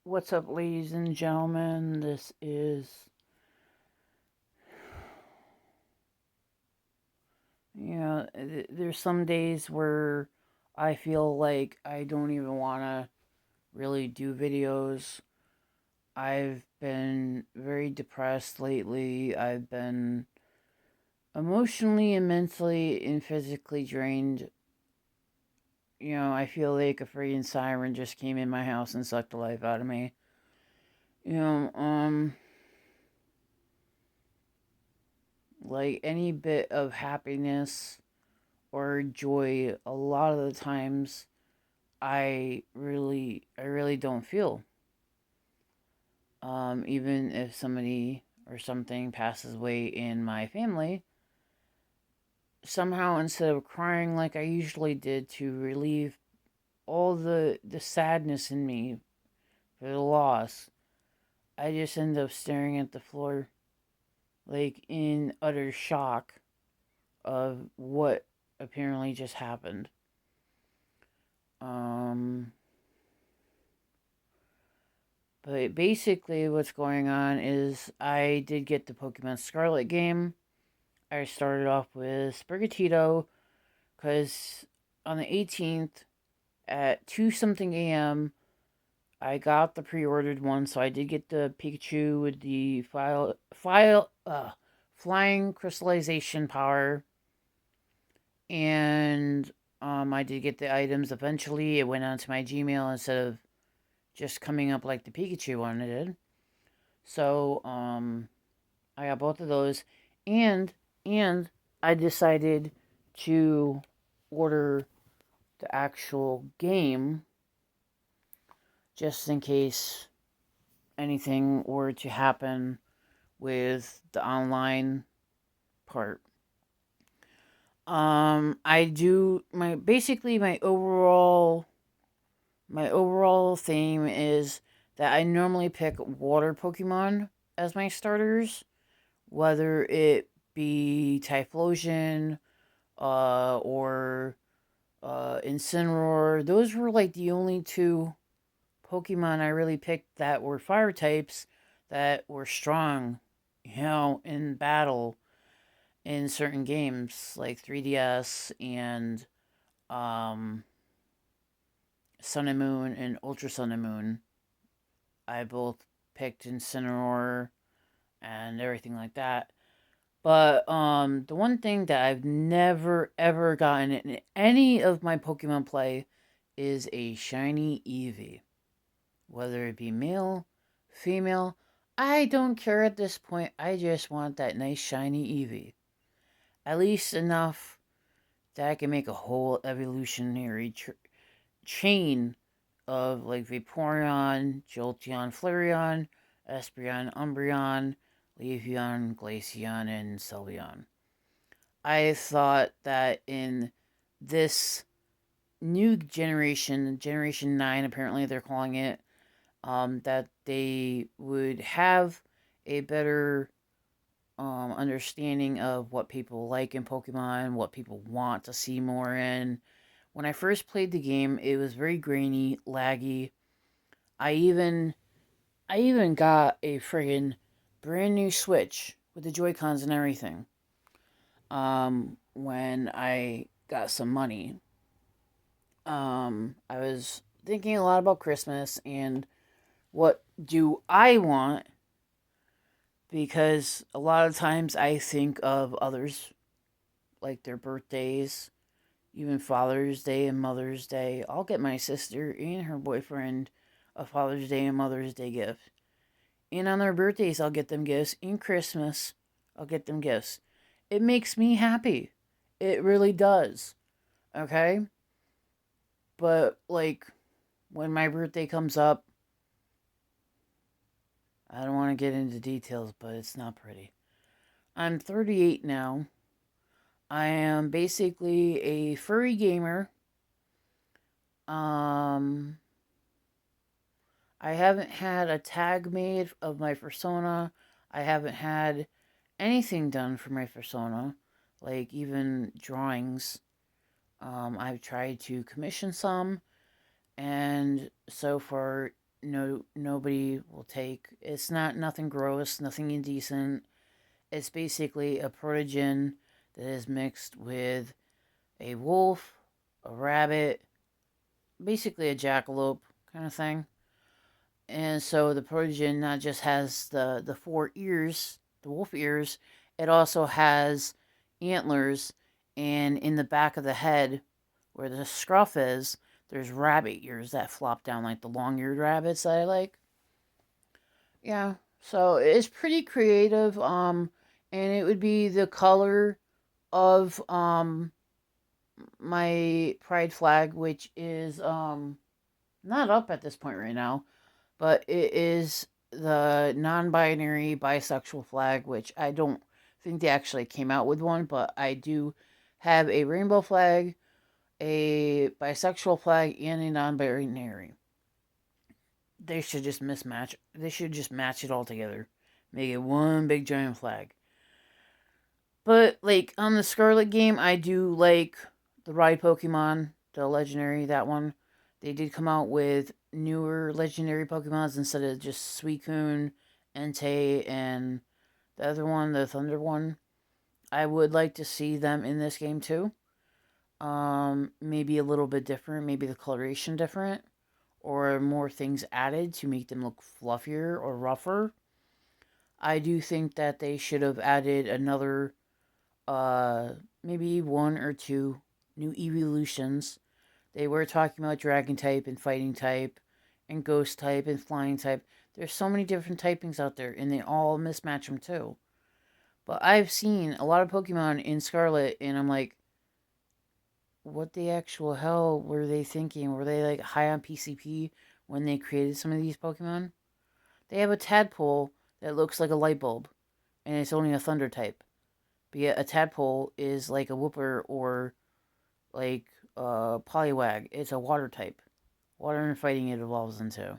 What's up, ladies and gentlemen? This is, there's some days where I feel like I don't even want to really do videos. I've been very depressed lately. I've been emotionally and mentally and physically drained. I feel like a freaking siren just came in my house and sucked the life out of me. You know, um, like any bit of happiness or joy a lot of the times I really don't feel. Even if somebody or something passes away in my family, somehow instead of crying like I usually did to relieve all the sadness in me for the loss, I just end up staring at the floor like in utter shock of what apparently just happened. Um But basically, what's going on is I did get the Pokemon Scarlet game. I started off with Sprigatito because on the 18th at 2 something a.m., I got the pre ordered one, so I did get the Pikachu with the flying crystallization power. And I did get the items eventually. It went onto my Gmail instead of just coming up like the Pikachu one did. So, I got both of those, and and I decided to order the actual game just in case anything were to happen with the online part. I do my basically my overall theme is that I normally pick water Pokemon as my starters, whether it be Typhlosion, or Incineroar. Those were like the only two Pokemon I really picked that were fire types that were strong, in battle in certain games like 3DS and um, Sun and Moon and Ultra Sun and Moon. I both picked Incineroar and everything like that. But the one thing that I've never ever gotten in any of my Pokemon play is a shiny Eevee. Whether it be male, female, I don't care at this point. I just want that nice shiny Eevee. At least enough that I can make a whole evolutionary chain of like Vaporeon, Jolteon, Flareon, Espeon, Umbreon, Leafeon, Glaceon, and Sylveon. I thought that in this new generation, Generation 9, apparently they're calling it, that they would have a better understanding of what people like in Pokemon, what people want to see more in. When I first played the game, it was very grainy, laggy. I even I even got a friggin' brand new Switch with the Joy Cons and everything. When I got some money, I was thinking a lot about Christmas and what do I want, because a lot of times I think of others, like their birthdays, even Father's Day and Mother's Day. I'll get my sister and her boyfriend a Father's Day and Mother's Day gift. And on their birthdays, I'll get them gifts. And Christmas, I'll get them gifts. It makes me happy. It really does. Okay? But, like, when my birthday comes up, I don't want to get into details, but it's not pretty. I'm 38 now. I am basically a furry gamer. Um, I haven't had a tag made of my persona. I haven't had anything done for my persona, like even drawings. I've tried to commission some, and so far nobody will take. It's not nothing gross, nothing indecent. It's basically a protogen that is mixed with a wolf, a rabbit, basically a jackalope kind of thing. And so the protogen not just has the four ears, the wolf ears, it also has antlers, and in the back of the head, where the scruff is, there's rabbit ears that flop down like the long-eared rabbits that I like. Yeah, so it's pretty creative. And it would be the color of my pride flag, which is not up at this point right now, but it is the non-binary bisexual flag, which I don't think they actually came out with one, but I do have a rainbow flag, a bisexual flag, and a non-binary. They should just mismatch. They should just match it all together, make it one big giant flag. But like on the Scarlet game, I do like the Ride Pokemon, the legendary, that one. They did come out with newer legendary Pokemons instead of just Suicune, Entei, and the other one, the Thunder one. I would like to see them in this game too. Maybe a little bit different, maybe the coloration different, or more things added to make them look fluffier or rougher. I do think that they should have added another maybe one or two new evolutions. They were talking about dragon type and fighting type and ghost type and flying type. There's so many different typings out there and they all mismatch them too. But I've seen a lot of Pokemon in Scarlet and I'm like, what the actual hell were they thinking? Were they like high on PCP when they created some of these Pokemon? They have a tadpole that looks like a light bulb and it's only a thunder type. But yet a tadpole is like a whooper or like Poliwag. It's a water type. Water and fighting it evolves into.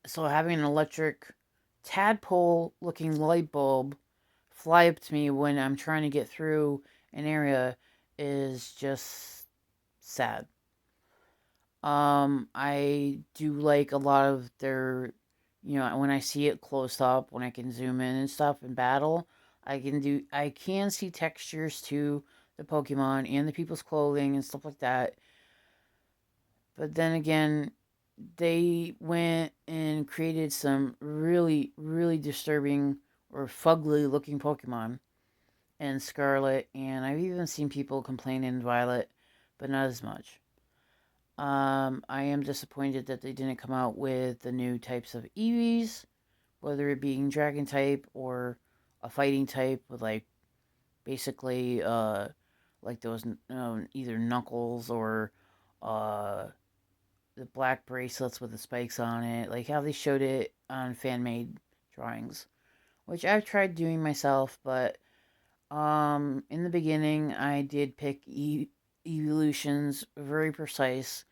So having an electric tadpole looking light bulb fly up to me when I'm trying to get through an area is just sad. I do like a lot of their, when I see it close up, when I can zoom in and stuff in battle, I can see textures to the Pokemon and the people's clothing and stuff like that. But then again, they went and created some really, really disturbing or fugly looking Pokemon in Scarlet, and I've even seen people complain in Violet, but not as much. I am disappointed that they didn't come out with the new types of Eevees, whether it being Dragon type or a fighting type with like basically like those either Knuckles or uh the black bracelets with the spikes on it, like how they showed it on fan made drawings, which I've tried doing myself, but in the beginning I did pick evolutions very precise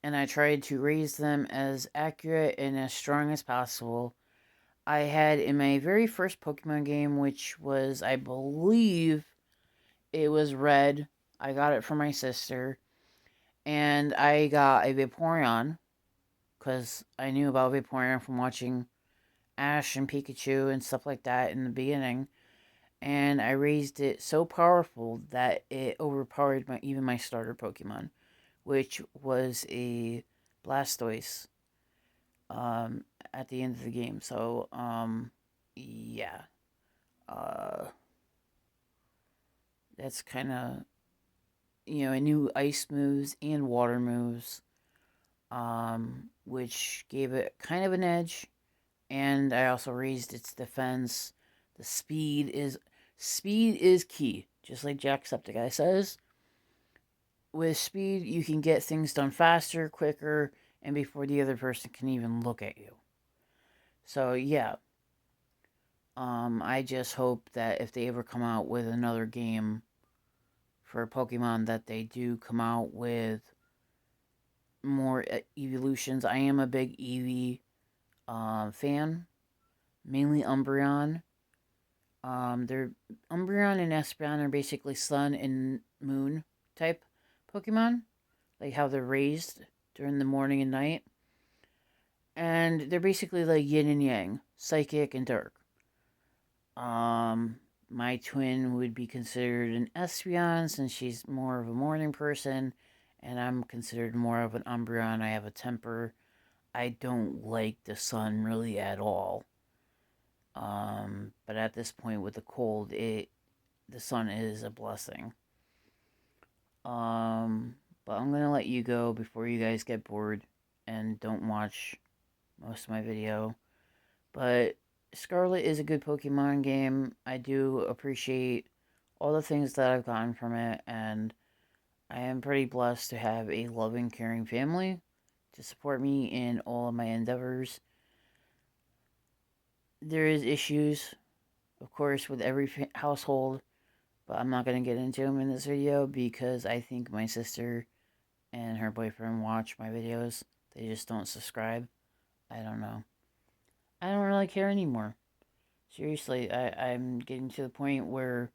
and I tried to raise them as accurate and as strong as possible. I had in my very first Pokemon game, which was, I believe, it was Red. I got it from my sister, and I got a Vaporeon because I knew about Vaporeon from watching Ash and Pikachu and stuff like that in the beginning. And I raised it so powerful that it overpowered even my starter Pokemon, which was a Blastoise at the end of the game. So, yeah. Uh, that's kind of, a new ice moves and water moves, which gave it kind of an edge. And I also raised its defense. The speed is key, just like Jacksepticeye says. With speed, you can get things done faster, quicker, and before the other person can even look at you. So yeah, I just hope that if they ever come out with another game for Pokemon, that they do come out with more evolutions. I am a big Eevee fan, mainly Umbreon. They're Umbreon and Espeon are basically sun and moon type Pokemon, like how they're raised during the morning and night. And they're basically like yin and yang, psychic and dark. Um, my twin would be considered an Espeon since she's more of a morning person, and I'm considered more of an Umbreon. I have a temper. I don't like the sun really at all. But at this point with the cold, the sun is a blessing. Um, but I'm gonna let you go before you guys get bored and don't watch most of my video. But Scarlet is a good Pokemon game. I do appreciate all the things that I've gotten from it, and I am pretty blessed to have a loving, caring family to support me in all of my endeavors. There is issues, of course, with every household, but I'm not going to get into them in this video because I think my sister and her boyfriend watch my videos. They just don't subscribe. I don't know. I don't really care anymore. Seriously, I'm getting to the point where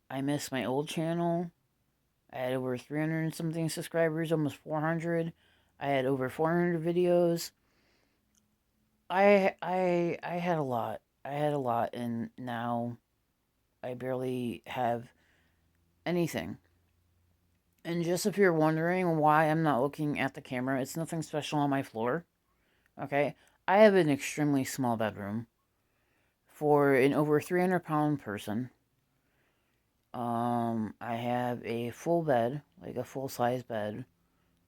I miss my old channel. I had over 300 and something subscribers, almost 400. I had over 400 videos. I had a lot. I had a lot, and now I barely have anything. And just if you're wondering why I'm not looking at the camera, it's nothing special on my floor. Okay? I have an extremely small bedroom for an over 300-pound person. I have a full bed, like a full-size bed.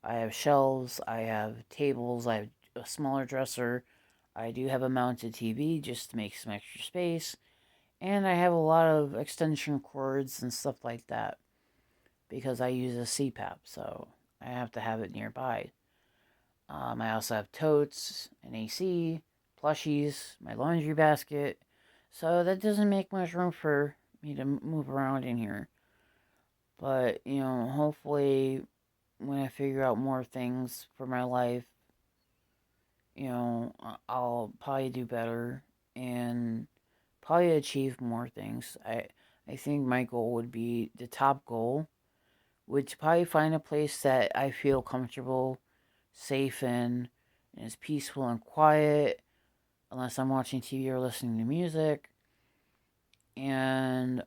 I have shelves, I have tables, I have a smaller dresser. I do have a mounted TV just to make some extra space. And I have a lot of extension cords and stuff like that because I use a CPAP, so I have to have it nearby. I also have totes, an AC, plushies, my laundry basket. So that doesn't make much room for me to move around in here. But, hopefully when I figure out more things for my life, I'll probably do better and probably achieve more things. I think my goal would be the top goal, would to probably find a place that I feel comfortable, safe in, and is peaceful and quiet, unless I'm watching TV or listening to music. And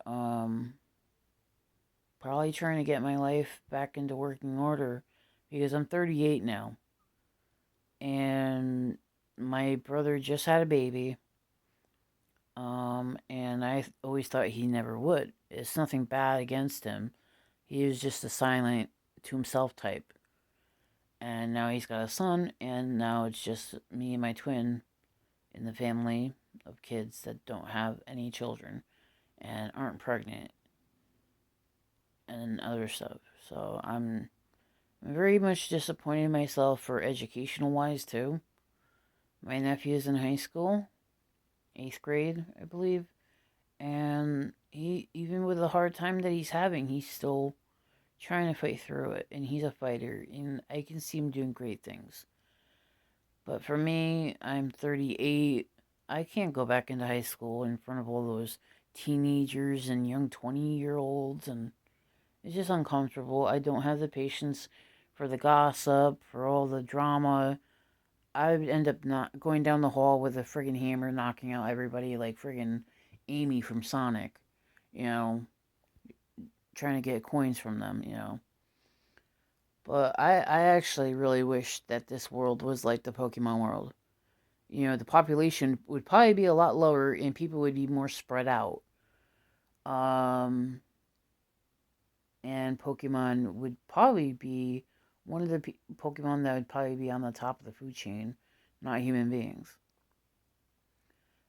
probably trying to get my life back into working order because I'm 38 now. And my brother just had a baby. And I always thought he never would. It's nothing bad against him. He was just a silent to himself type. And now he's got a son, and now it's just me and my twin in the family of kids that don't have any children and aren't pregnant and other stuff. So I'm very much disappointed in myself for educational wise too. My nephew's in high school, 8th grade, I believe, and he, even with the hard time that he's having, he's still trying to fight through it, and he's a fighter, and I can see him doing great things. But for me, I'm 38. I can't go back into high school in front of all those teenagers and young 20-year-olds, and it's just uncomfortable. I don't have the patience for the gossip, for all the drama. I would end up not going down the hall with a friggin' hammer, knocking out everybody like friggin' Amy from Sonic, you know, trying to get coins from them. But I actually really wish that this world was like the Pokemon world. The population would probably be a lot lower and people would be more spread out. Um, and Pokemon would probably be one of the Pokemon that would probably be on the top of the food chain, not human beings.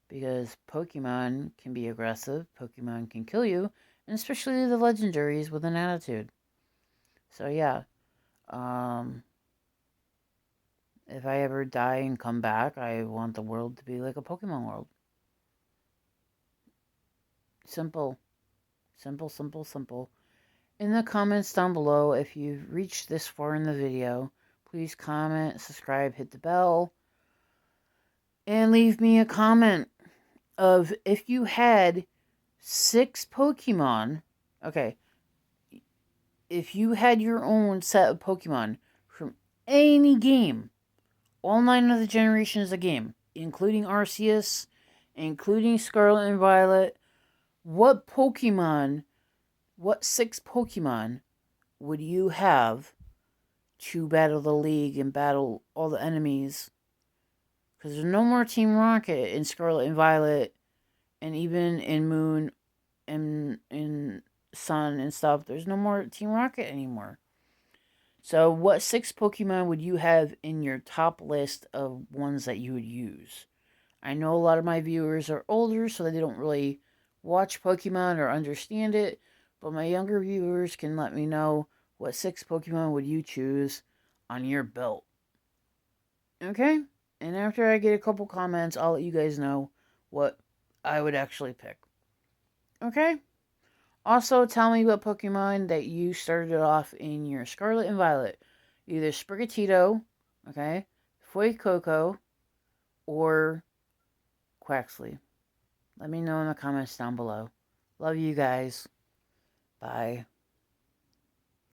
Because Pokemon can be aggressive, Pokemon can kill you, and especially the legendaries with an attitude. So yeah, um, if I ever die and come back, I want the world to be like a Pokemon world. Simple. Simple, simple, simple. In the comments down below, if you've reached this far in the video, please comment, subscribe, hit the bell, and leave me a comment of if you had 6 Pokemon. Okay, if you had your own set of Pokemon from any game, all 9 of the generations of game, including Arceus, including Scarlet and Violet, what Pokemon, what 6 Pokemon would you have to battle the League and battle all the enemies? Because there's no more Team Rocket in Scarlet and Violet, and even in Moon and in Sun and stuff. There's no more Team Rocket anymore. So, what 6 Pokemon would you have in your top list of ones that you would use? I know a lot of my viewers are older, so they don't really watch Pokemon or understand it, but my younger viewers can let me know what 6 Pokemon would you choose on your belt. Okay? And after I get a couple comments, I'll let you guys know what I would actually pick. Okay? Also, tell me what Pokemon that you started off in your Scarlet and Violet. Either Sprigatito, okay, Fuecoco, or Quaxley. Let me know in the comments down below. Love you guys. Bye.